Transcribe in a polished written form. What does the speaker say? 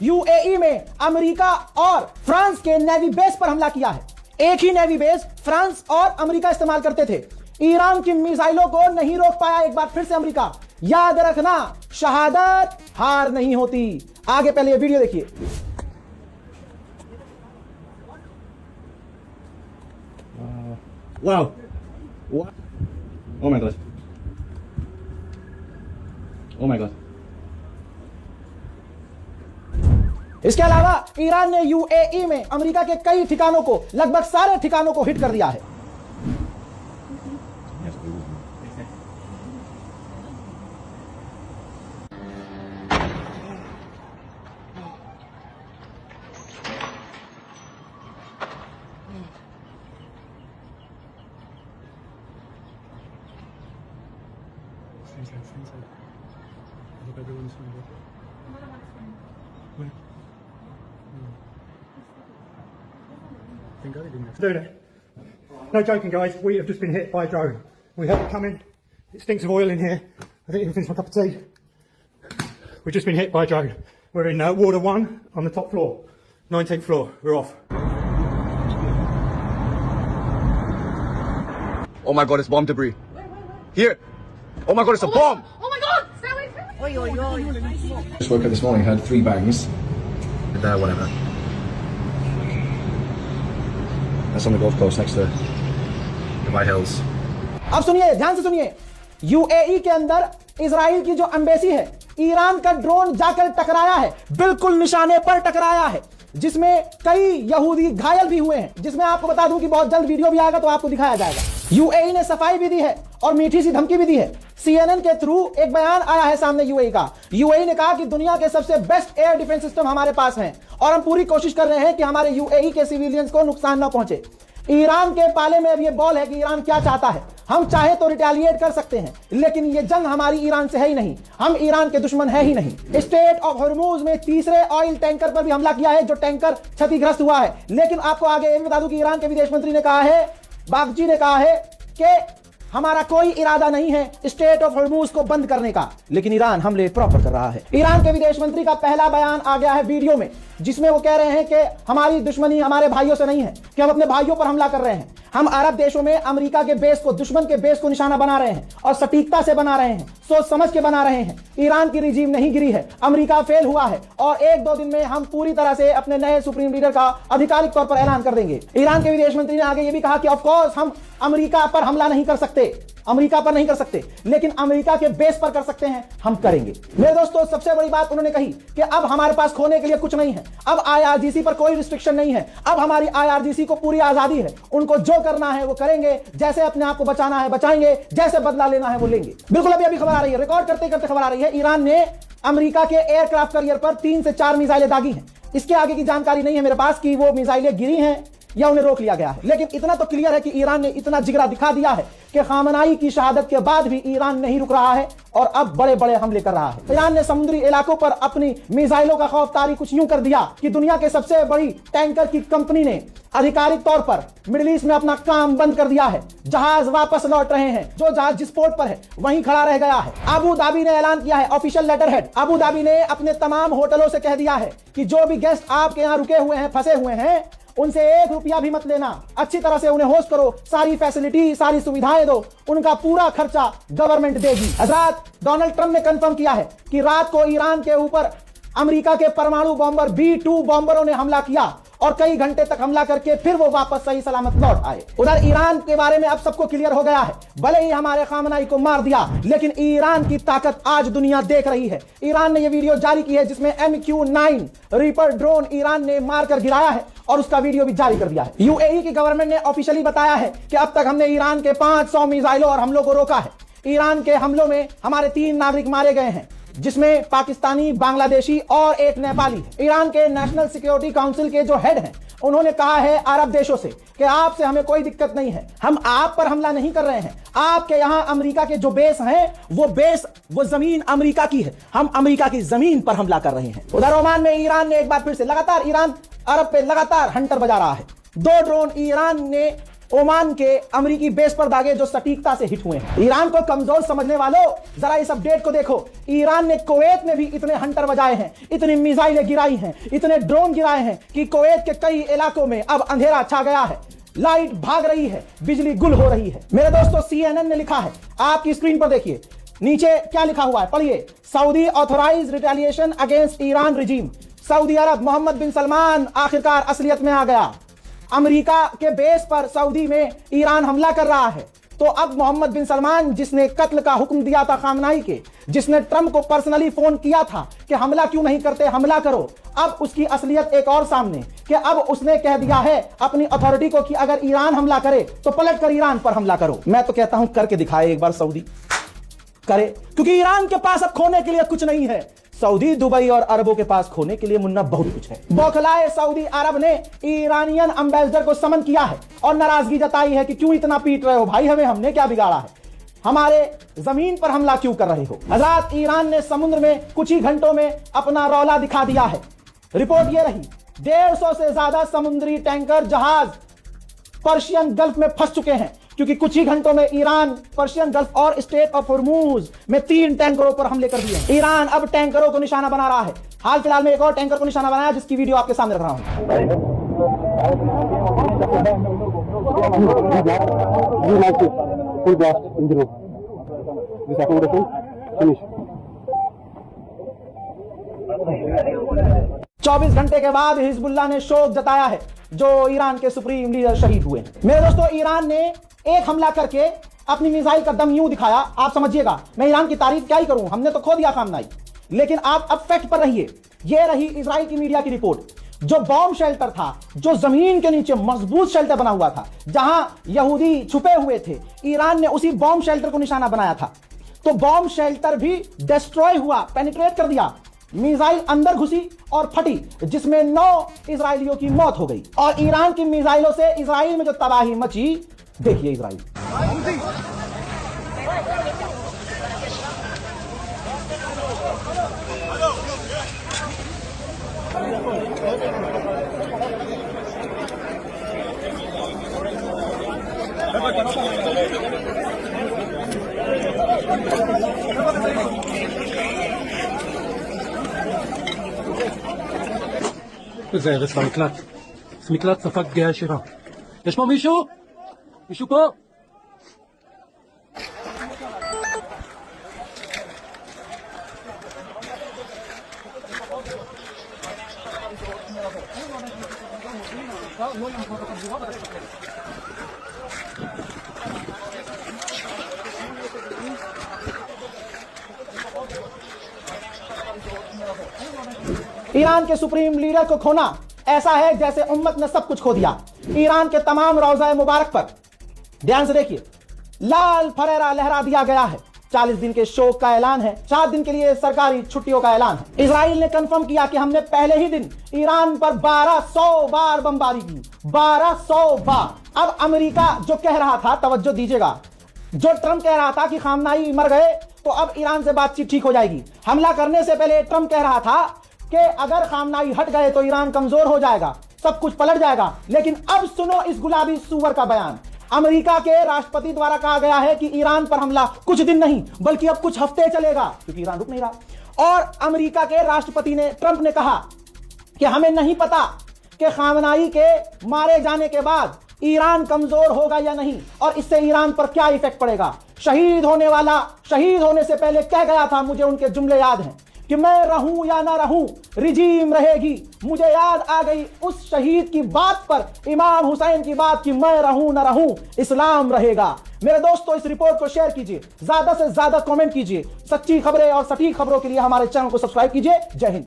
UAE में America और France के नेवी बेस पर हमला किया है। एक ही नेवी बेस फ्रांस और अमेरिका इस्तेमाल करते थे। ईरान की मिसाइलों को नहीं रोक पाया एक बार फिर से अमेरिका। याद रखना, शहादत हार नहीं होती। आगे पहले ये वीडियो देखिए। Wow. Oh my god. Oh my god. इसके अलावा ईरान ने यूएई में अमेरिका के कई ठिकानों को, लगभग सारे ठिकानों को हिट कर दिया है। I hope everyone's doing good. Where? Thank God they didn't have to do that. No joking, guys. We have just been hit by a drone. We heard it coming. It stinks of oil in here. I think you can finish my cup of tea. We've just been hit by a drone. We're in Water 1 on the top floor. 19th floor. We're off. Oh my god, it's bomb debris. Here. Oh my god, it's a bomb! Oh my god! Stay away from me! Oi, oi, oi. Just woke up this morning, heard 3 bangs. And whatever. That's on the golf course next to Dubai Hills. अब सुनिए, ध्यान से सुनिए। UAE के अंदर Israel की जो embassy है, ईरान का ड्रोन जाकर टकराया है, बिल्कुल निशाने पर टकराया है, जिसमें कई यहूदी घायल भी हुए हैं, जिसमें आपको बता दूं कि बहुत जल्द वीडियो भी आएगा तो आपको दिखाया जाएगा। यूएई ने सफाई भी दी है और मीठी सी धमकी भी दी है। सीएनएन के थ्रू एक बयान आया है सामने यूएई का। यूएई ने कहा कि दुनिया के सबसे बेस्ट एयर डिफेंस सिस्टम हमारे पास हैं और हम पूरी कोशिश कर रहे हैं कि हमारे यूएई के सिविलियंस को नुकसान न पहुंचे। ईरान के पाले में अब ये बॉल है कि ईरान क्या चाहता है। हम चाहे तो रिटेलिएट कर सकते हैं, लेकिन ये जंग हमारी ईरान से है ही नहीं। हम ईरान के दुश्मन है ही नहीं। स्ट्रेट ऑफ हॉर्मुज में तीसरे ऑयल टैंकर पर भी हमला किया है, जो टैंकर क्षतिग्रस्त हुआ है। लेकिन आपको आगे ये भी बता दूं कि ईरान के विदेश मंत्री ने कहा है, बागची ने कहा है कि हमारा कोई इरादा नहीं है स्ट्रेट ऑफ हॉर्मुज को बंद करने का, लेकिन ईरान हमले प्रॉपर कर रहा है। ईरान के विदेश मंत्री का पहला बयान आ गया है वीडियो में, जिसमें वो कह रहे हैं कि हमारी दुश्मनी हमारे भाइयों से नहीं है, कि हम अपने भाइयों पर हमला कर रहे हैं। हम अरब देशों में अमेरिका के बेस को, दुश्मन के बेस को निशाना बना रहे हैं और सटीकता से बना रहे हैं, सोच समझ के बना रहे हैं। ईरान की रिजीम नहीं गिरी है, अमेरिका फेल हुआ है और 1-2 दिन में हम पूरी तरह से अपने नए सुप्रीम लीडर का आधिकारिक तौर पर ऐलान कर देंगे। ईरान के विदेश मंत्री ने आगे ये भी कहा कि ऑफ कोर्स हम अमेरिका पर हमला नहीं कर सकते, अमेरिका पर नहीं कर सकते, लेकिन अमेरिका के बेस पर कर सकते हैं, हम करेंगे। मेरे दोस्तों, सबसे बड़ी बात उन्होंने कही कि अब हमारे पास खोने के लिए कुछ नहीं है, अब आईआरजीसी पर कोई रिस्ट्रिक्शन नहीं है, अब हमारी आईआरजीसी को पूरी आजादी है, उनको जो करना है वो करेंगे, जैसे अपने आप को बचाना है बचाएंगे, जैसे बदला लेना है वो लेंगे। बिल्कुल अभी खबर आ रही है, रिकॉर्ड करते करते खबर आ रही है, ईरान ने अमेरिका के एयरक्राफ्ट कैरियर पर 3 से 4 मिसाइलें दागी हैं। इसके आगे की जानकारी नहीं है मेरे पास कि वो मिसाइलें गिरी हैं या उन्हें रोक लिया गया है, लेकिन इतना तो क्लियर है कि ईरान ने इतना जिगरा दिखा दिया है कि खामनाई की शहादत के बाद भी ईरान नहीं रुक रहा है और अब बड़े बड़े हमले कर रहा है। ईरान ने समुद्री इलाकों पर अपनी मिसाइलों का खौफ तारी कुछ यूं कर दिया कि दुनिया के सबसे बड़ी टैंकर की कंपनी ने आधिकारिक तौर पर मिडिल ईस्ट में अपना काम बंद कर दिया है। जहाज वापस लौट रहे हैं, जो जहाज जिस पोर्ट पर है वहीं खड़ा रह गया है। अबू धाबी ने ऐलान किया है, official letter head Abu Dhabi ने अपने तमाम होटलों से कह दिया है कि जो भी गेस्ट आपके यहाँ रुके हुए हैं, फंसे हुए हैं, उनसे 1 रुपया भी मत लेना, अच्छी तरह से उन्हें होस्ट करो, सारी फैसिलिटी, सारी सुविधाएं दो, उनका पूरा खर्चा गवर्नमेंट देगी। हजरात, डोनाल्ड ट्रंप ने कंफर्म किया है कि रात को ईरान के ऊपर अमेरिका के परमाणु बॉम्बर B-2 बॉम्बरों ने हमला किया और कई घंटे तक हमला करके फिर वो वापस सही सलामत लौट आए। उधर ईरान के बारे में अब सबको क्लियर हो गया है, भले ही हमारे खामनाई को मार दिया, लेकिन ईरान की ताकत आज दुनिया देख रही है। ईरान ने ये वीडियो जारी की है जिसमें MQ-9 रीपर ड्रोन ईरान ने मारकर गिराया है और उसका वीडियो भी जारी कर दिया है। यूएई की गवर्नमेंट ने ऑफिशियली बताया है कि अब तक हमने ईरान के 500 मिसाइलों और हमलों को रोका है। ईरान के हमलों में हमारे 3 नागरिक मारे गए हैं, जिसमें पाकिस्तानी, बांग्लादेशी और एक नेपाली है। ईरान के नेशनल सिक्योरिटी काउंसिल के जो हेड हैं, उन्होंने कहा है अरब देशों से कि आपसे हमें कोई दिक्कत नहीं है, हम आप पर हमला नहीं कर रहे हैं, आपके यहाँ अमेरिका के जो बेस हैं वो जमीन अमेरिका की है, हम अमेरिका की जमीन पर हमला कर रहे हैं। उधर ओमान में ईरान ने एक बार फिर से लगातार ईरान अरब पे लगातार हंटर बजा रहा है। 2 ड्रोन ईरान ने ओमान के अमेरिकी बेस पर दागे जो सटीकता से हिट हुए हैं। ईरान को कमजोर समझने वालों, जरा इस अपडेट को देखो। ईरान ने कुवैत में भी इतने हंटर बजाए हैं, इतनी मिसाइलें गिराई हैं, इतने ड्रोन गिराए हैं कि कुवैत के कई इलाकों में अब अंधेरा छा गया है, लाइट भाग रही है, बिजली गुल हो रही है। मेरे दोस्तों, CNN ने लिखा है, आपकी स्क्रीन पर देखिए, नीचे क्या लिखा हुआ है, पढ़िए। Saudi authorise retaliation against Iran regime. सऊदी अरब, मोहम्मद बिन सलमान आखिरकार असलियत में आ गया। अमेरिका के बेस पर सऊदी में ईरान हमला कर रहा है, तो अब मोहम्मद बिन सलमान, जिसने कत्ल का हुक्म दिया था खामनाई के, जिसने ट्रंप को पर्सनली फोन किया था कि हमला क्यों नहीं करते, हमला करो, अब उसकी असलियत एक और सामने कि अब उसने कह दिया है अपनी अथॉरिटी को कि अगर ईरान हमला करे तो पलट कर ईरान पर हमला करो। मैं तो कहता हूं करके दिखाए एक बार, सऊदी करे, क्योंकि ईरान के पास अब खोने के लिए कुछ नहीं है। सऊदी, दुबई और अरबों के पास खोने के लिए मुन्ना बहुत कुछ है। बौखलाए सऊदी अरब ने ईरानियन एम्बेसडर को समन किया है और नाराजगी जताई है कि क्यों इतना पीट रहे हो भाई, हमने क्या बिगाड़ा है, हमारे जमीन पर हमला क्यों कर रहे हो। हजरात, ईरान ने समुद्र में कुछ ही घंटों में अपना रौला दिखा दिया है। रिपोर्ट ये रही, 150 से ज्यादा समुद्री टैंकर जहाज पर्शियन गल्फ में फंस चुके हैं, क्योंकि कुछ ही घंटों में ईरान पर्शियन गल्फ और स्टेट ऑफ हॉर्मूज में 3 टैंकरों पर हमले कर दिए। ईरान अब टैंकरों को निशाना बना रहा है। हाल फिलहाल में एक और टैंकर को निशाना बनाया, जिसकी वीडियो आपके सामने रख रहा हूं। चौबीस घंटे के बाद हिजबुल्लाह ने शोक जताया है जो ईरान के सुप्रीम लीडर शहीद हुए हैं। मेरे दोस्तों, ईरान ने एक हमला करके अपनी मिसाइल का दम यूं दिखाया, आप समझिएगा। मैं ईरान की तारीफ क्या ही करूं, हमने तो खो दिया खामनाई, लेकिन आप अब फैक्ट पर रहिए। यह रही इजराइल की मीडिया की रिपोर्ट, जो बॉम्ब शेल्टर था, जो जमीन के नीचे मजबूत शेल्टर बना हुआ था, जहां यहूदी छुपे हुए थे, ईरान ने उसी बॉम्ब शेल्टर को निशाना बनाया था। तो बॉम्ब शेल्टर भी डिस्ट्रॉय हुआ, पेनिट्रेट कर दिया, मिसाइल अंदर घुसी और फटी, जिसमें 9 इजरायलियों की मौत हो गई। और ईरान की मिसाइलों से इजराइल में जो तबाही मची, देखिए इजराइल। זה הרס במקלט. זה מקלט ספק פגיעה ישירה. יש פה מישהו? מישהו פה? ईरान के सुप्रीम लीडर को खोना ऐसा है जैसे उम्मत ने सब कुछ खो दिया। ईरान के तमाम रोज़ा मुबारक पर ध्यान से देखिए, लाल फरेरा लहरा दिया गया है। 40 दिन के शोक का ऐलान है, 4 दिन के लिए सरकारी छुट्टियों का ऐलान है। इजराइल ने कंफर्म किया कि हमने पहले ही दिन ईरान पर 1200 बार बमबारी की, 1200 बार। अब अमेरिका जो कह रहा था, तवज्जो दीजिएगा, जो ट्रंप कह रहा था कि खामनाई मर गए तो अब ईरान से बातचीत ठीक हो जाएगी। हमला करने से पहले ट्रंप कह रहा था कि अगर खामनाई हट गए तो ईरान कमजोर हो जाएगा, सब कुछ पलट जाएगा। लेकिन अब सुनो इस गुलाबी सूअर का बयान। अमेरिका के राष्ट्रपति द्वारा कहा गया है कि ईरान पर हमला कुछ दिन नहीं बल्कि अब कुछ हफ्ते चलेगा, क्योंकि ईरान रुक नहीं रहा। और अमेरिका के राष्ट्रपति ने, ट्रंप ने कहा कि हमें नहीं पता कि खामनाई के मारे जाने के बाद ईरान कमजोर होगा या नहीं और इससे ईरान पर क्या इफेक्ट पड़ेगा। शहीद होने से पहले कह गया था, मुझे उनके जुमले याद हैं कि मैं रहूं या ना रहूं, रिजीम रहेगी। मुझे याद आ गई उस शहीद की बात पर, इमाम हुसैन की बात कि मैं रहूं ना रहूं, इस्लाम रहेगा। मेरे दोस्तों, इस रिपोर्ट को शेयर कीजिए, ज्यादा से ज्यादा कमेंट कीजिए। सच्ची खबरें और सटीक खबरों के लिए हमारे चैनल को सब्सक्राइब कीजिए। जय हिंद।